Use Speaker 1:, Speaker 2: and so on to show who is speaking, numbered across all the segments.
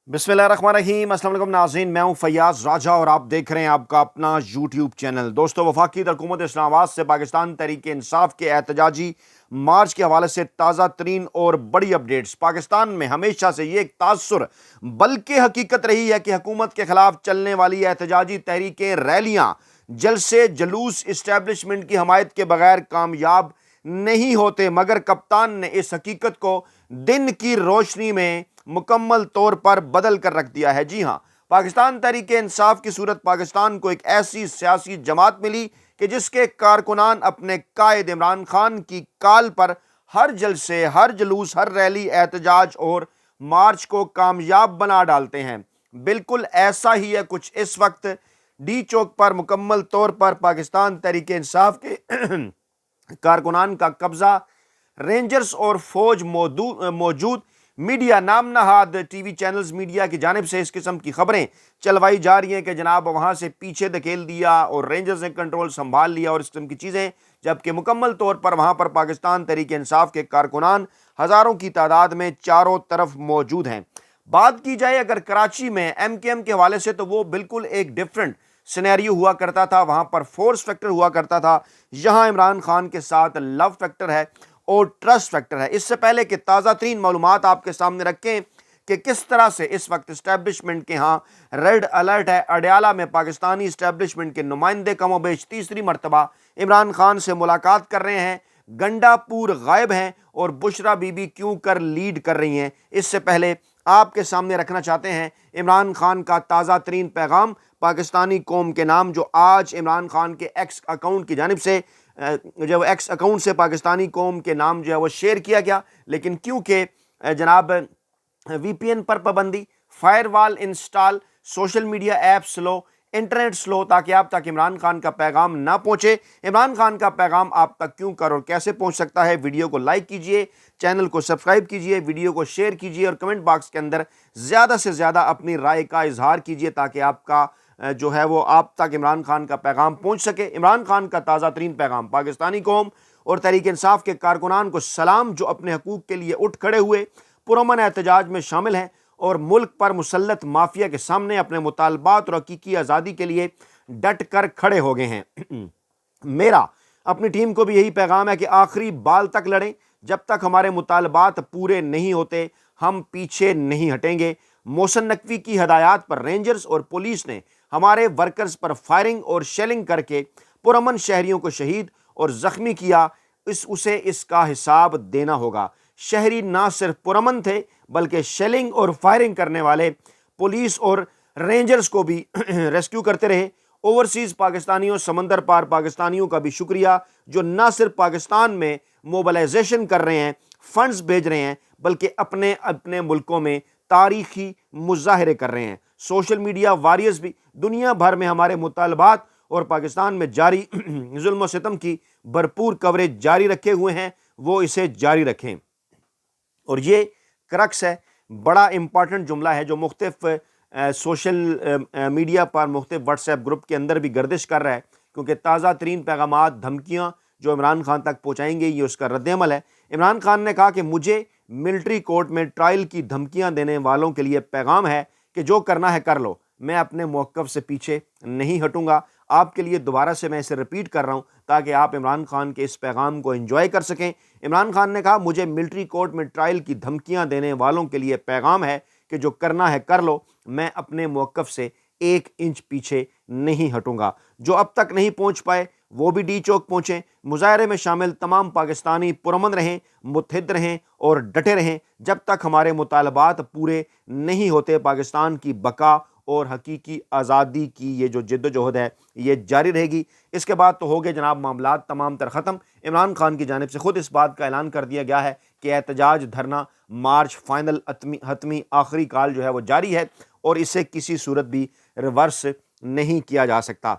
Speaker 1: बिस्मिल्लाहिर्रहमानिर्रहीम। अस्सलाम वालेकुम नाज़रीन, मैं हूं फैयाज राजा और आप देख रहे हैं आपका अपना यूट्यूब चैनल। दोस्तों, वफाकी हुकूमत इस्लामाबाद से पाकिस्तान तहरीक इंसाफ के एहतजाजी मार्च के हवाले से ताज़ा तरीन और बड़ी अपडेट्स। पाकिस्तान में हमेशा से ये एक तासुर बल्कि हकीकत रही है कि हुकूमत के खिलाफ चलने वाली एहतजाजी तहरीकें, रैलियाँ, जलसे जुलूस इस्टेब्लिशमेंट की हमायत के बगैर कामयाब नहीं होते, मगर कप्तान ने इस हकीकत को दिन की रोशनी में मुकम्मल तौर पर बदल कर रख दिया है। जी हाँ, पाकिस्तान तहरीक इंसाफ की सूरत पाकिस्तान को एक ऐसी सियासी जमात मिली कि जिसके कारकुनान अपने कायद इमरान खान की काल पर हर जलसे, हर जुलूस, हर रैली, एहतजाज और मार्च को कामयाब बना डालते हैं। बिल्कुल ऐसा ही है कुछ इस वक्त डी चौक पर मुकम्मल तौर पर पाकिस्तान तहरीक इंसाफ के कारकुनान का कब्जा, रेंजर्स और फौज मौजूद मीडिया नाम नहाद टीवी चैनल्स मीडिया की जानिब से इस किस्म की खबरें चलवाई जा रही हैं कि जनाब वहाँ से पीछे धकेल दिया और रेंजर्स ने कंट्रोल संभाल लिया और इस किस्म की चीज़ें, जबकि मुकम्मल तौर पर वहाँ पर पाकिस्तान तहरीक इंसाफ के कारकुनान हज़ारों की तादाद में चारों तरफ मौजूद हैं। बात की जाए अगर कराची में MKM के हवाले से, तो वो बिल्कुल एक डिफरेंट सिनेरियो हुआ करता था। वहाँ पर फोर्स फैक्टर हुआ करता था, यहाँ इमरान खान के साथ लव फैक्टर है और ट्रस्ट फैक्टर है। इससे पहले कि ताज़ा तरीन मालूमात आपके सामने रखें कि किस तरह से इस वक्त इस्टेब्लिशमेंट के यहाँ रेड अलर्ट है। अडयाला में पाकिस्तानी इस्टेब्लिशमेंट के नुमाइंदे कमोबेश तीसरी मरतबा इमरान खान से मुलाकात कर रहे हैं। गंडापुर गायब हैं और बुशरा बीबी क्यों कर लीड कर रही हैं। इससे पहले आपके सामने रखना चाहते हैं इमरान खान का ताज़ा तरीन पैगाम पाकिस्तानी कौम के नाम, जो आज इमरान खान के एक्स अकाउंट की जानिब से जो एक्स अकाउंट से पाकिस्तानी कौम के नाम जो है वो शेयर किया गया, लेकिन क्योंकि जनाब VPN पर पाबंदी, firewall install, social media app slow, internet slow, ताकि आप तक इमरान खान का पैगाम ना पहुंचे। इमरान खान का पैगाम आप तक क्यों कर और कैसे पहुंच सकता है? वीडियो को लाइक कीजिए, चैनल को सब्सक्राइब कीजिए, वीडियो को शेयर कीजिए और कमेंट बॉक्स के अंदर ज़्यादा से ज़्यादा अपनी राय का इजहार कीजिए ताकि आपका जो है वो आप तक इमरान खान का पैगाम पहुंच सके। इमरान खान का ताज़ा तरीन पैगाम पाकिस्तानी कौम और तहरीक इंसाफ के कारकुनान को सलाम, जो अपने हकूक़ के लिए उठ खड़े हुए पुरअमन एहतजाज में शामिल हैं और मुल्क पर मुसल्लत माफिया के सामने अपने मुतालबात और हकीकी आज़ादी के लिए डट कर खड़े हो गए हैं। मेरा अपनी टीम को भी यही पैगाम है कि आखिरी बाल तक लड़ें। जब तक हमारे मुतालबात पूरे नहीं होते हम पीछे नहीं हटेंगे। मोहसिन नकवी की हदायत पर रेंजर्स और पुलिस ने हमारे वर्कर्स पर फायरिंग और शेलिंग करके पुरअमन शहरियों को शहीद और ज़ख्मी किया। उसे इसका हिसाब देना होगा। शहरी ना सिर्फ पुरअमन थे बल्कि शेलिंग और फायरिंग करने वाले पुलिस और रेंजर्स को भी रेस्क्यू करते रहे। ओवरसीज़ पाकिस्तानियों, समंदर पार पाकिस्तानियों का भी शुक्रिया, जो ना सिर्फ पाकिस्तान में मोबिलाइजेशन कर रहे हैं, फंड्स भेज रहे हैं, बल्कि अपने अपने मुल्कों में तारीखी मुजाहरे कर रहे हैं। सोशल मीडिया वॉरियर्स भी दुनिया भर में हमारे मुतालबात और पाकिस्तान में जारी जुल्म और सितम की भरपूर कवरेज जारी रखे हुए हैं, वो इसे जारी रखें। और ये क्रक्स है, बड़ा इंपॉर्टेंट जुमला है जो मुख्तलिफ सोशल मीडिया पर मुख्तलिफ व्हाट्सएप ग्रुप के अंदर भी गर्दिश कर रहा है, क्योंकि ताज़ा तरीन पैगामात, धमकियाँ जो इमरान खान तक पहुँचाएंगे, ये उसका रद्दअमल है। इमरान खान ने कहा कि मुझे मिलिट्री कोर्ट में ट्रायल की धमकियाँ देने वालों के लिए पैगाम है कि जो करना है कर लो, मैं अपने मौक़िफ़ से पीछे नहीं हटूंगा। आपके लिए दोबारा से मैं इसे रिपीट कर रहा हूँ ताकि आप इमरान खान के इस पैगाम को एंजॉय कर सकें। इमरान खान ने कहा, मुझे मिलिट्री कोर्ट में ट्रायल की धमकियां देने वालों के लिए पैगाम है कि जो करना है कर लो, मैं अपने मौक़िफ़ से 1 इंच पीछे नहीं हटूंगा। जो अब तक नहीं पहुंच पाए वो भी डी चौक पहुंचे। मुजाहरे में शामिल तमाम पाकिस्तानी पुरअमन रहें, मुत्तहिद रहें और डटे रहें। जब तक हमारे मुतालबात पूरे नहीं होते, पाकिस्तान की बका और हकीकी आज़ादी की ये जो जिद्दोजहद है ये जारी रहेगी। इसके बाद तो हो गए जनाब मामलात तमाम तर ख़त्म। इमरान खान की जानिब से ख़ुद इस बात का ऐलान कर दिया गया है कि एहतजाज, धरना, मार्च, फाइनल हतमी आखिरी काल जो है वो जारी है और इसे किसी सूरत भी रिवर्स नहीं किया जा सकता।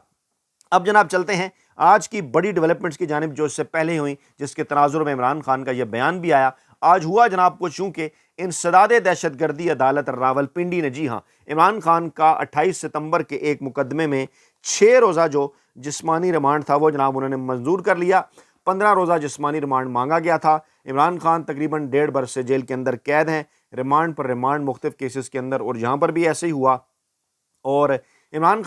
Speaker 1: अब जनाब चलते हैं आज की बड़ी डेवलपमेंट्स की जानिब, जो इससे पहले हुई, जिसके तनाजुर में इमरान खान का यह बयान भी आया। आज हुआ जनाब कुछ चूँकि इंसदाद दहशतगर्दी अदालत रावलपिंडी ने, जी हाँ, इमरान खान का 28 सितंबर के एक मुकदमे में 6 रोज़ा जो जिस्मानी रिमांड था वो जनाब उन्होंने मंजूर कर लिया। 15 रोज़ा जिस्मानी रिमांड मांगा गया था। इमरान खान तकरीबन 1.5 बरस से जेल के अंदर कैद हैं। ریمانڈ پر ریمانڈ مختلف کیسز کے اندر، اور یہاں پر بھی ایسے ہی ہوا۔ اور عمران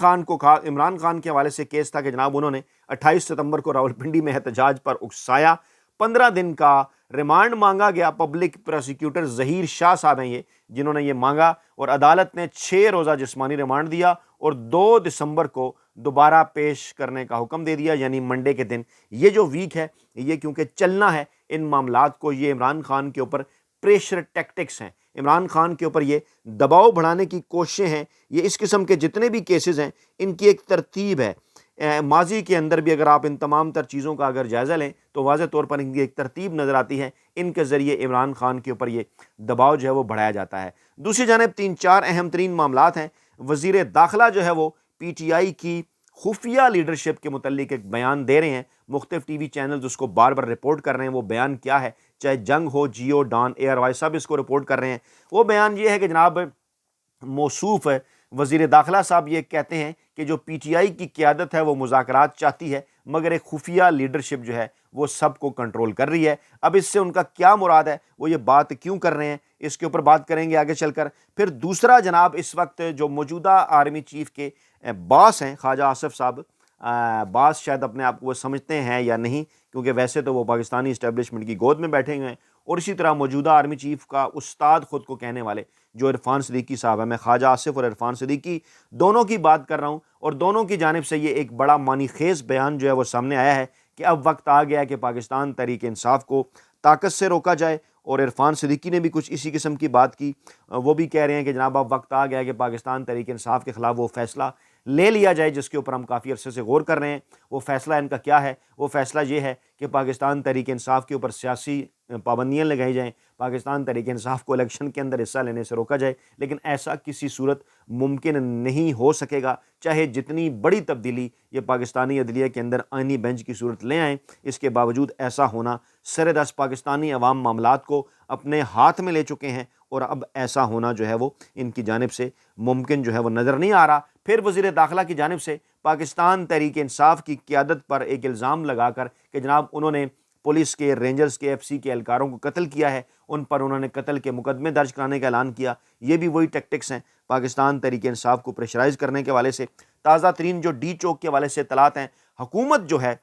Speaker 1: خان کے حوالے سے کیس تھا کہ جناب انہوں نے 28 ستمبر کو راولپنڈی میں احتجاج پر اکسایا، 15 دن کا ریمانڈ مانگا گیا۔ پبلک پروسیکیوٹر ظہیر شاہ صاحب ہیں یہ جنہوں نے یہ مانگا، اور عدالت نے 6 روزہ جسمانی ریمانڈ دیا اور 2 دسمبر کو دوبارہ پیش کرنے کا حکم دے دیا، یعنی منڈے کے دن۔ یہ جو ویک ہے یہ کیونکہ چلنا ہے ان معاملات کو، یہ عمران خان کے اوپر پریشر ٹیکٹکس ہیں، عمران خان کے اوپر یہ دباؤ بڑھانے کی کوششیں ہیں۔ یہ اس قسم کے جتنے بھی کیسز ہیں ان کی ایک ترتیب ہے۔ ماضی کے اندر بھی اگر آپ ان تمام تر چیزوں کا اگر جائزہ لیں تو واضح طور پر ان کی ایک ترتیب نظر آتی ہے، ان کے ذریعے عمران خان کے اوپر یہ دباؤ جو ہے وہ بڑھایا جاتا ہے۔ دوسری جانب 3-4 اہم ترین معاملات ہیں۔ وزیر داخلہ جو ہے وہ پی ٹی آئی کی خفیہ لیڈرشپ کے متعلق ایک بیان دے رہے ہیں، مختلف ٹی وی چینلز اس کو بار بار رپورٹ کر رہے ہیں۔ وہ بیان کیا ہے؟ چاہے جنگ ہو، جیو، ڈان، ایئر وائس سب اس کو رپورٹ کر رہے ہیں۔ وہ بیان یہ ہے کہ جناب موصوف وزیر داخلہ صاحب یہ کہتے ہیں کہ جو پی ٹی آئی کی قیادت ہے وہ مذاکرات چاہتی ہے، مگر ایک خفیہ لیڈرشپ جو ہے وہ سب کو کنٹرول کر رہی ہے۔ اب اس سے ان کا کیا مراد ہے، وہ یہ بات کیوں کر رہے ہیں، اس کے اوپر بات کریں گے آگے چل کر۔ پھر دوسرا جناب اس وقت جو موجودہ آرمی چیف کے باس ہیں خواجہ آصف صاحب، باس شاید اپنے آپ کو وہ سمجھتے ہیں یا نہیں، کیونکہ ویسے تو وہ پاکستانی اسٹیبلشمنٹ کی گود میں بیٹھے ہوئے ہیں، اور اسی طرح موجودہ آرمی چیف کا استاد خود کو کہنے والے جو عرفان صدیقی صاحب ہیں، میں خواجہ آصف اور عرفان صدیقی دونوں کی بات کر رہا ہوں، اور دونوں کی جانب سے یہ ایک بڑا معنی خیز بیان جو ہے وہ سامنے آیا ہے کہ اب وقت آ گیا ہے کہ پاکستان تحریک انصاف کو طاقت سے روکا جائے۔ اور عرفان صدیقی نے بھی کچھ اسی قسم کی بات کی، وہ بھی کہہ رہے ہیں کہ جناب اب وقت آ گیا ہے کہ پاکستان تحریک انصاف کے خلاف وہ فیصلہ لے لیا جائے جس کے اوپر ہم کافی عرصے سے غور کر رہے ہیں۔ وہ فیصلہ ان کا کیا ہے؟ وہ فیصلہ یہ ہے کہ پاکستان تحریک انصاف کے اوپر سیاسی پابندیاں لگائی جائیں، پاکستان تحریک انصاف کو الیکشن کے اندر حصہ لینے سے روکا جائے، لیکن ایسا کسی صورت ممکن نہیں ہو سکے گا، چاہے جتنی بڑی تبدیلی یہ پاکستانی عدلیہ کے اندر آئینی بینچ کی صورت لے آئیں، اس کے باوجود ایسا ہونا سر دست پاکستانی عوام معاملات کو اپنے ہاتھ میں لے چکے ہیں، اور اب ایسا ہونا جو ہے وہ ان کی جانب سے ممکن جو ہے وہ نظر نہیں آ رہا۔ پھر وزیر داخلہ کی جانب سے پاکستان تحریک انصاف کی قیادت پر ایک الزام لگا کر کہ جناب انہوں نے پولیس کے، رینجرز کے، ایف سی کے اہلکاروں کو قتل کیا ہے، ان پر انہوں نے قتل کے مقدمے درج کرانے کا اعلان کیا۔ یہ بھی وہی ٹیکٹکس ہیں پاکستان تحریک انصاف کو پریشرائز کرنے کے حوالے سے۔ تازہ ترین جو ڈی چوک کے حوالے سے اطلاعات ہیں، حکومت جو ہے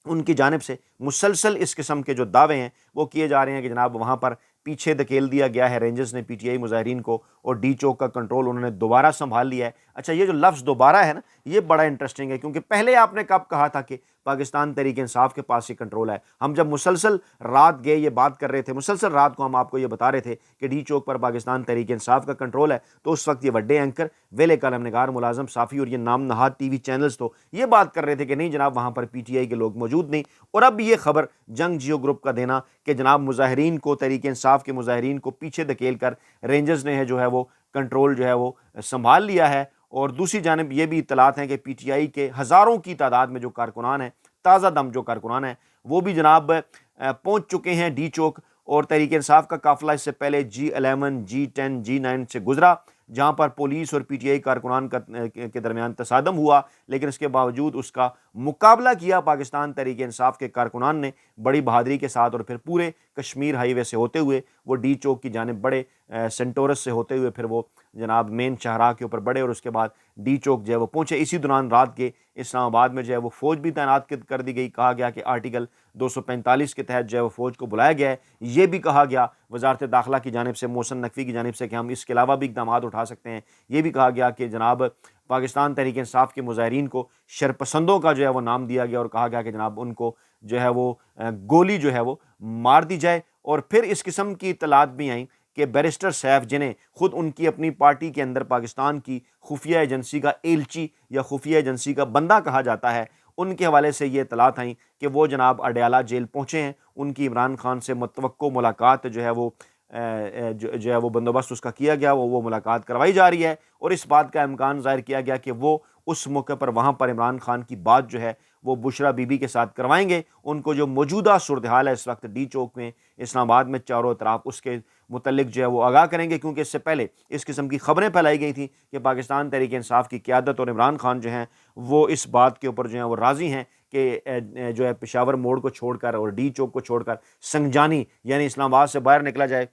Speaker 1: ان کی جانب سے مسلسل اس قسم کے جو دعوے ہیں وہ کیے جا رہے ہیں کہ جناب وہاں پر پیچھے دھکیل دیا گیا ہے رینجرز نے پی ٹی آئی مظاہرین کو، اور ڈی چوک کا کنٹرول انہوں نے دوبارہ سنبھال لیا ہے۔ اچھا، یہ جو لفظ دوبارہ ہے نا، یہ بڑا انٹرسٹنگ ہے، کیونکہ پہلے آپ نے کب کہا تھا کہ پاکستان تحریک انصاف کے پاس یہ کنٹرول ہے؟ ہم جب مسلسل رات گئے یہ بات کر رہے تھے، مسلسل رات کو ہم آپ کو یہ بتا رہے تھے کہ ڈی چوک پر پاکستان تحریک انصاف کا کنٹرول ہے، تو اس وقت یہ بڑے اینکر، ویلے کالم نگار، ملازم صحافی اور یہ نام نہاد ٹی وی چینلز تو یہ بات کر رہے تھے کہ نہیں جناب وہاں پر پی ٹی آئی کے لوگ موجود نہیں۔ اور اب یہ خبر جنگ جیو گروپ کا دینا کہ جناب مظاہرین کو، تحریک انصاف کے مظاہرین کو پیچھے دھکیل کر رینجرز نے جو ہے وہ کنٹرول جو ہے وہ سنبھال لیا ہے۔ اور دوسری جانب یہ بھی اطلاعات ہیں کہ پی ٹی آئی کے ہزاروں کی تعداد میں جو کارکنان ہیں، تازہ دم جو کارکنان ہیں، وہ بھی جناب پہنچ چکے ہیں ڈی چوک، اور تحریک انصاف کا قافلہ اس سے پہلے G11، G10، G9 سے گزرا، جہاں پر پولیس اور پی ٹی آئی کارکنان کے درمیان تصادم ہوا، لیکن اس کے باوجود اس کا مقابلہ کیا پاکستان تحریک انصاف کے کارکنان نے بڑی بہادری کے ساتھ، اور پھر پورے کشمیر ہائی وے سے ہوتے ہوئے وہ ڈی چوک کی جانب بڑے، سینٹورس سے ہوتے ہوئے پھر وہ جناب مین شاہراہ کے اوپر بڑھے، اور اس کے بعد ڈی چوک جو ہے وہ پہنچے۔ اسی دوران رات کے اسلام آباد میں جو ہے وہ فوج بھی تعینات کر دی گئی، کہا گیا کہ آرٹیکل 245 کے تحت جو ہے وہ فوج کو بلایا گیا ہے۔ یہ بھی کہا گیا وزارت داخلہ کی جانب سے، محسن نقوی کی جانب سے، کہ ہم اس کے علاوہ بھی اقدامات اٹھا سکتے ہیں۔ یہ بھی کہا گیا کہ جناب پاکستان تحریک انصاف کے مظاہرین کو شرپسندوں کا جو ہے وہ نام دیا گیا، اور کہا گیا کہ جناب ان کو جو ہے وہ گولی جو ہے وہ مار دی جائے۔ اور پھر اس قسم کی اطلاعات بھی آئیں کہ بیرسٹر سیف، جنہیں خود ان کی اپنی پارٹی کے اندر پاکستان کی خفیہ ایجنسی کا ایلچی یا خفیہ ایجنسی کا بندہ کہا جاتا ہے، ان کے حوالے سے یہ اطلاعات آئیں کہ وہ جناب اڈیالہ جیل پہنچے ہیں، ان کی عمران خان سے متوقع ملاقات جو ہے وہ جو ہے وہ بندوبست اس کا کیا گیا، وہ ملاقات کروائی جا رہی ہے، اور اس بات کا امکان ظاہر کیا گیا کہ وہ اس موقع پر وہاں پر عمران خان کی بات جو ہے وہ بشرا بی بی کے ساتھ کروائیں گے، ان کو جو موجودہ صورتحال ہے اس وقت ڈی چوک میں، اسلام آباد میں چاروں طرف، اس کے متعلق جو ہے وہ آگاہ کریں گے، کیونکہ اس سے پہلے اس قسم کی خبریں پھیلائی گئی تھیں کہ پاکستان تحریک انصاف کی قیادت اور عمران خان جو ہیں وہ اس بات کے اوپر جو ہیں وہ راضی ہیں کہ جو ہے پشاور موڑ کو چھوڑ کر اور ڈی چوک کو چھوڑ کر سنگجانی یعنی اسلام آباد سے باہر نکلا جائے۔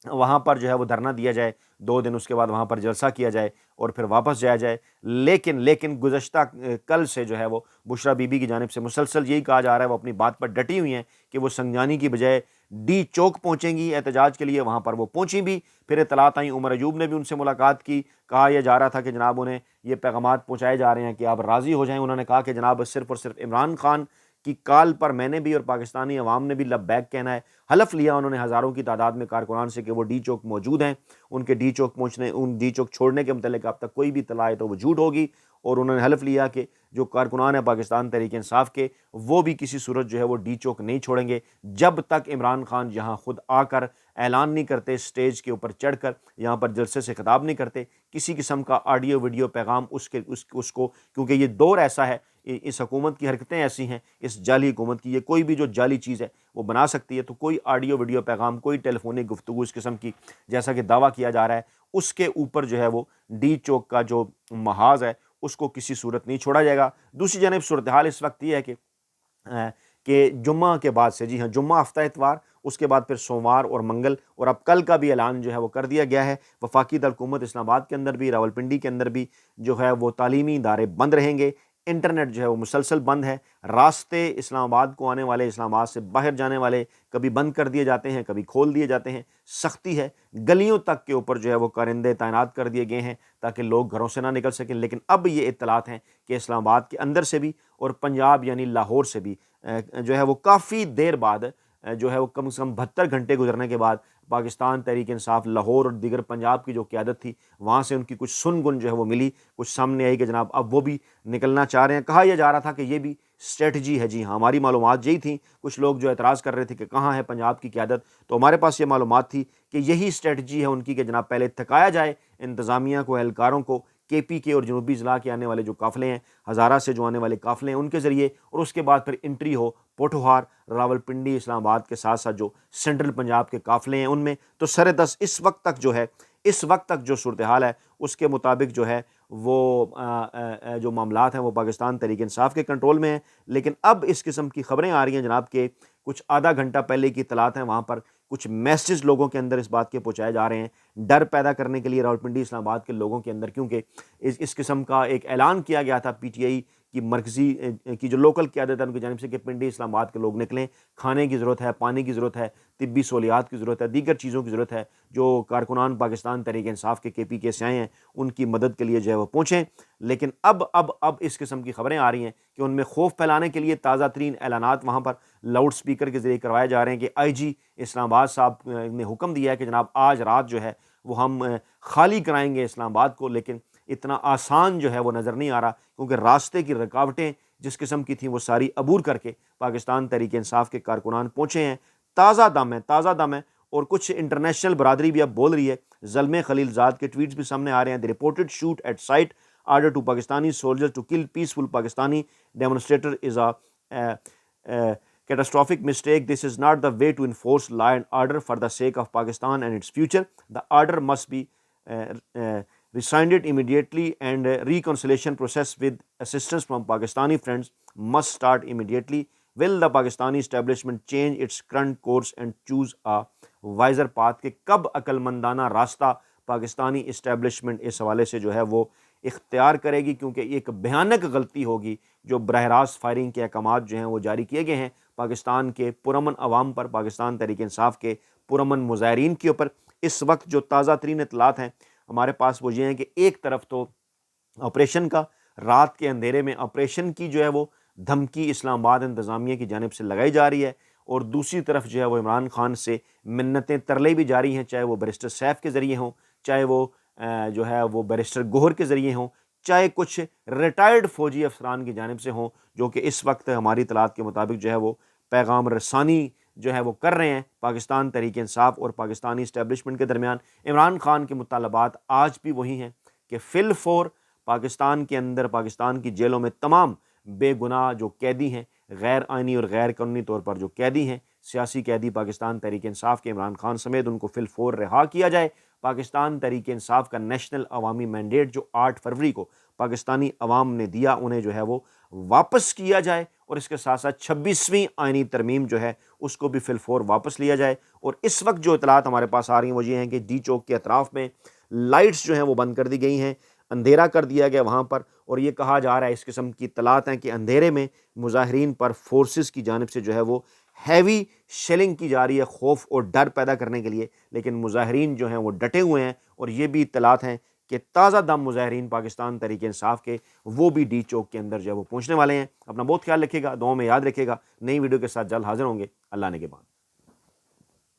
Speaker 1: वहाँ पर जो है वो धरना दिया जाए, 2 दिन उसके बाद वहाँ पर जलसा किया जाए और फिर वापस जाया जाए। लेकिन गुज़श्ता कल से जो है वो बुशरा बीबी की जानिब से मुसलसल यही कहा जा रहा है, वो अपनी बात पर डटी हुई हैं कि वो संगजानी की बजाय डी चौक पहुँचेंगी एहतजाज के लिए। वहाँ पर वो पहुँची भी, फिर इत्तलात आई, उमर अयूब ने भी उनसे मुलाकात की। कहा यह जा रहा था कि जनाब उन्हें ये पैगामात पहुँचाए जा रहे हैं कि आप राज़ी हो जाएँ। उन्होंने कहा कि जनाब सिर्फ़ और सिर्फ इमरान खान की काल पर मैंने भी और पाकिस्तानी अवाम ने भी लब्बैक कहना है। हलफ लिया उन्होंने हज़ारों की तादाद में कारकुनान से कि वो डी चौक मौजूद हैं। उनके डी चौक पहुँचने, उन डी चौक छोड़ने के मतलब अब तक कोई भी इत्तला है तो वो झूठ होगी। और उन्होंने हलफ लिया कि जो कारकुनान है पाकिस्तान तहरीक इंसाफ के, वो भी किसी सूरत जो है वो डी चौक नहीं छोड़ेंगे जब तक इमरान खान यहाँ खुद आकर ऐलान नहीं करते, स्टेज के ऊपर चढ़कर यहाँ पर जलसे से खिताब नहीं करते, किसी किस्म का ऑडियो वीडियो पैगाम उसको, क्योंकि ये दौर ऐसा है, इस हुकूमत की हरकतें ऐसी हैं, इस जाली हुकूमत की, ये कोई भी जो जाली चीज़ है वो बना सकती है। तो कोई ऑडियो वीडियो पैगाम, कोई टेलीफोनिक गुफ्तगू इस किस्म की जैसा कि दावा किया जा रहा है, उसके ऊपर जो है वो डी चौक का जो महाज है उसको किसी सूरत नहीं छोड़ा जाएगा। दूसरी जानब सूरत हाल इस वक्त ये है कि जुम्मा के बाद से, जी हाँ, जुम्मा हफ्ता इतवार, उसके बाद फिर सोमवार और मंगल, और अब कल का भी ऐलान जो है वो कर दिया गया है। वफाकी दारकूमत इस्लामाबाद के अंदर भी, रावलपिंडी के अंदर भी जो है वो तालीमी इदारे बंद रहेंगे। इंटरनेट जो है वो मुसलसल बंद है। रास्ते इस्लामाबाद को आने वाले, इस्लामाबाद से बाहर जाने वाले कभी बंद कर दिए जाते हैं, कभी खोल दिए जाते हैं। सख्ती है, गलियों तक के ऊपर जो है वो कारिंदे तैनात कर दिए गए हैं ताकि लोग घरों से ना निकल सकें। लेकिन अब ये इत्तलात हैं कि इस्लामाबाद के अंदर से भी और पंजाब यानी लाहौर से भी जो है वो काफ़ी देर बाद जो है वो कम से कम 72 घंटे गुजरने के बाद पाकिस्तान तहरीक इंसाफ लाहौर और दीगर पंजाब की जो क़यादत थी, वहाँ से उनकी कुछ सुनगुन जो है वो मिली, कुछ सामने आई कि जनाब अब वो भी निकलना चाह रहे हैं। कहा यह जा रहा था कि ये भी स्ट्रेटजी है। जी हाँ, हमारी मालूमात यही थी। कुछ लोग जो एतराज़ कर रहे थे कि कहाँ है पंजाब की क़यादत, तो हमारे पास ये मालूमात थी कि यही स्ट्रेटजी है उनकी कि जनाब पहले थकाया जाए इंतज़ामिया को, एहलकारों को, केपी के और जनूबी ज़िला के आने वाले जो काफ़िले हैं, हज़ारा से जो आने वाले काफ़िले हैं उनके ज़रिए, और उसके बाद फिर एंट्री हो पोठोहार, रावलपिंडी, इस्लामाबाद के साथ साथ जो सेंट्रल पंजाब के काफ़िले हैं उनमें। तो सर-ए-दस्त इस वक्त तक जो है, इस वक्त तक जो सूरत हाल है उसके मुताबिक जो है वो जो मामलात हैं वो पाकिस्तान तहरीक इंसाफ के कंट्रोल में हैं। लेकिन अब इस किस्म की खबरें आ रही हैं जनाब के कुछ आधा घंटा पहले की इत्तलात हैं, वहाँ पर कुछ मैसेज लोगों के अंदर इस बात के पहुँचाए जा रहे हैं, डर पैदा करने के लिए रावलपिंडी इस्लामाबाद के लोगों के अंदर, क्योंकि इस किस्म का एक ऐलान किया गया था पीटीआई की मरकज़ी की जो लोकल क़यादत है उनकी जानिब से कि पिंडी इस्लामाबाद के लोग निकलें, खाने की ज़रूरत है, पानी की ज़रूरत है, तिब्बी सहूलियात की ज़रूरत है, दीगर चीज़ों की ज़रूरत है। जो कारकुनान पाकिस्तान तहरीक इंसाफ के केपी से आए हैं उनकी मदद के लिए जो है वो पहुँचें। लेकिन अब इस किस्म की खबरें आ रही हैं कि उनमें खौफ फैलाने के लिए ताज़ा तरीन ऐलानात वहाँ पर लाउड स्पीकर के ज़रिए करवाए जा रहे हैं कि आईजी इस्लामाबाद साहब ने हुक्म दिया है कि जनाब आज रात जो है वो हम खाली कराएंगे इस्लामाबाद को। लेकिन इतना आसान जो है वो नज़र नहीं आ रहा, क्योंकि रास्ते की रुकावटें जिस किस्म की थी वो सारी अबूर करके पाकिस्तान तहरीक इंसाफ के कारकुनान पहुँचे हैं। ताज़ा दम है, ताज़ा दम है। और कुछ इंटरनेशनल बरादरी भी अब बोल रही है। ज़ल्मे खलीलजाद के ट्वीट्स भी सामने आ रहे हैं। The reported shoot at site order to Pakistani soldiers to kill peaceful Pakistani demonstrator is a catastrophic mistake. This is not the way to enforce law and order for the sake of Pakistan and its future. The order must be rescinded immediately, and reconciliation process with assistance from Pakistani friends must start immediately. Will the Pakistani establishment change its current course and choose a wiser path? कि कब अक्लमंदाना रास्ता Pakistani establishment इस हवाले से जो है वो इख्तियार करेगी, क्योंकि एक भयानक गलती होगी जो बरह रास्त फायरिंग के अहकामात जो हैं वो जारी किए गए हैं पाकिस्तान के पुरअमन अवाम पर, पाकिस्तान तहरीक इंसाफ के पुरअमन मुज़ाहिरीन के ऊपर। इस वक्त जो ताज़ा तरीन इत्तलात हैं हमारे पास वो ये हैं कि एक तरफ तो ऑपरेशन का, रात के अंधेरे में ऑपरेशन की जो है वो धमकी इस्लामाबाद इंतज़ामिया की जानिब से लगाई जा रही है, और दूसरी तरफ जो है वो इमरान खान से मिन्नतें तरले भी जारी हैं, चाहे वो बैरिस्टर सैफ के ज़रिए हों, चाहे वो जो है वो बैरिस्टर गोहर के ज़रिए हों, चाहे कुछ रिटायर्ड फ़ौजी अफसरान की जानिब से हों, जो कि इस वक्त हमारी इत्तलात के मुताबिक जो है वो पैगाम रसानी जो है वो कर रहे हैं पाकिस्तान तहरीक इंसाफ और पाकिस्तानी इस्टेब्लिशमेंट के दरमियान। इमरान खान के मुतालबात आज भी वही हैं कि फिल फोर पाकिस्तान के अंदर, पाकिस्तान की जेलों में तमाम बेगुनाह जो कैदी हैं, गैर आइनी और गैर कानूनी तौर पर जो कैदी हैं, सियासी कैदी पाकिस्तान तहरीक इंसाफ के इमरान खान समेत, उनको फिल फोर रिहा किया जाए। पाकिस्तान तहरीक इंसाफ का नेशनल अवामी मैंडेट जो 8 फरवरी को पाकिस्तानी अवाम ने दिया, उन्हें जो है वो वापस किया जाए, और इसके साथ साथ 26वीं आइनी तरमीम जो है उसको भी फिल फोर वापस लिया जाए, اور اس وقت جو اطلاعات ہمارے پاس آ رہی ہیں وہ یہ ہیں کہ ڈی چوک کے اطراف میں لائٹس جو ہیں وہ بند کر دی گئی ہیں، اندھیرا کر دیا گیا وہاں پر، اور یہ کہا جا رہا ہے، اس قسم کی اطلاعات ہیں کہ اندھیرے میں مظاہرین پر فورسز کی جانب سے جو ہے وہ ہیوی شیلنگ کی جا رہی ہے، خوف اور ڈر پیدا کرنے کے لیے، لیکن مظاہرین جو ہیں وہ ڈٹے ہوئے ہیں، اور یہ بھی اطلاعات ہیں کہ تازہ دم مظاہرین پاکستان تحریک انصاف کے وہ بھی ڈی چوک کے اندر جو ہے وہ پہنچنے والے ہیں۔ اپنا بہت خیال رکھیے گا، دعاؤں میں یاد رکھیے گا۔ نئی ویڈیو کے ساتھ جلد حاضر ہوں گے۔ اللہ نے کے بعد۔